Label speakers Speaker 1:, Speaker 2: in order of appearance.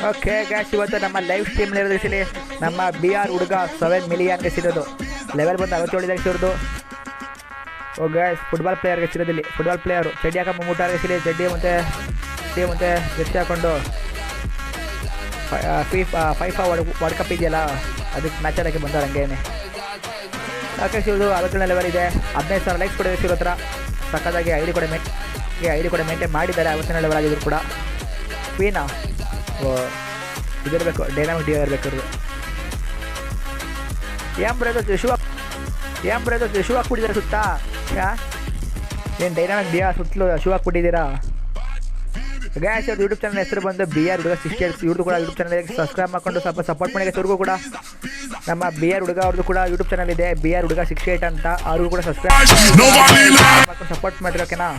Speaker 1: Okay gas, ಇವತ್ತು ನಮ್ಮ live ಸ್ಟ್ರೀಮ್ನಲ್ಲಿ ಇರೋದಿಸಲಿ ನಮ್ಮ ಬಿ ಆರ್ ಹುಡುಗ 7 ಮಿಲಿಯನ್ಗೆ ಸಿರೋದು. ಲೆವೆಲ್ ಬಂದು 67 ಸಿರೋದು. ಓ ಗ್ಯಾಸ್, ಫುಟ್ಬಾಲ್ ಪ್ಲೇಯರ್ಗೆ ಸಿರೋದಿಲ್ಲಿ. ಫುಟ್ಬಾಲ್ ಪ್ಲೇಯರು ಚಡ್ಡಿ ಹಾಕೋ ಮುಟ್ಟಾರ್ಗೆ ಸಿಲಿ. ಚಡ್ಡಿ ಮತ್ತು ಜೆರ್ಸಿ ಹಾಕ್ಕೊಂಡು ಫೈಫಾ ವರ್ಲ್ಡ್ ಕಪ್ ಇದೆಯಲ್ಲ, ಅದಕ್ಕೆ ಮ್ಯಾಚ್ ಆಡೋಕ್ಕೆ ಬಂದವ್ರು ಹಂಗೇನೆ. ಓಕೆ, ಸಿರೋದು 67 ಲೆವೆಲ್ ಇದೆ. 15,000 ಲೈಕ್ಸ್ ಕೊಡೋದು ಸಿರೋ ಹತ್ರ. ಸಕ್ಕದಾಗಿ ಐ ಡಿ ಕೂಡ ಮೇಂಟೈನ್ ಮಾಡಿದ್ದಾರೆ. 67 ಲೆವೆಲ್ ಆಗಿದ್ರು ಕೂಡ. ಕ್ವೀನಾ ಇದಿರಬೇಕು, ಡೈನಾಮಿಕ್ ಡಿಯೋ ಇರಬೇಕು ಇರೋದು. ಬ್ರದರ್ ಶೂ ಹಾಕ್ಬಿಟ್ಟಿದ್ದಾರೆ ಸುತ್ತಾ. ಏನು ಡೈನಾಮಿಕ್ ಡಿಯೋ ಸುತ್ತಲೂ ಶೂ ಹಾಕ್ಬಿಟ್ಟಿದ್ದೀರಾ? ಗ್ಯಾಸ್, ಅವ್ರದ್ದು ಯೂಟ್ಯೂಬ್ ಚಾನಲ್ ಹೆಸರು ಬಂದು ಬಿ ಆರ್ ಹುಡುಗ 68. ಇವ್ರದ್ದು ಕೂಡ ಯೂಟ್ಯೂಬ್ ಚಾನಲ್ ಸಬ್ಸ್ಕ್ರೈಬ್ ಮಾಡ್ಕೊಂಡು ಸ್ವಲ್ಪ ಸಪೋರ್ಟ್ ಮಾಡಿ. ಅವ್ರಿಗೂ ಕೂಡ ನಮ್ಮ ಬಿ ಆರ್ ಹುಡುಗ ಅವ್ರದ್ದು ಕೂಡ ಯೂಟ್ಯೂಬ್ ಚಾನಲ್ ಇದೆ, ಬಿ ಆರ್ ಹುಡುಗ 68 ಅಂತ. ಅವ್ರಿಗೂ ಕೂಡ ಸಬ್ಸ್ಕ್ರೈಬ್ ಮಾಡ್ಕೊಂಡು ಸಪೋರ್ಟ್ ಮಾಡಿರೋಕೆನಾ.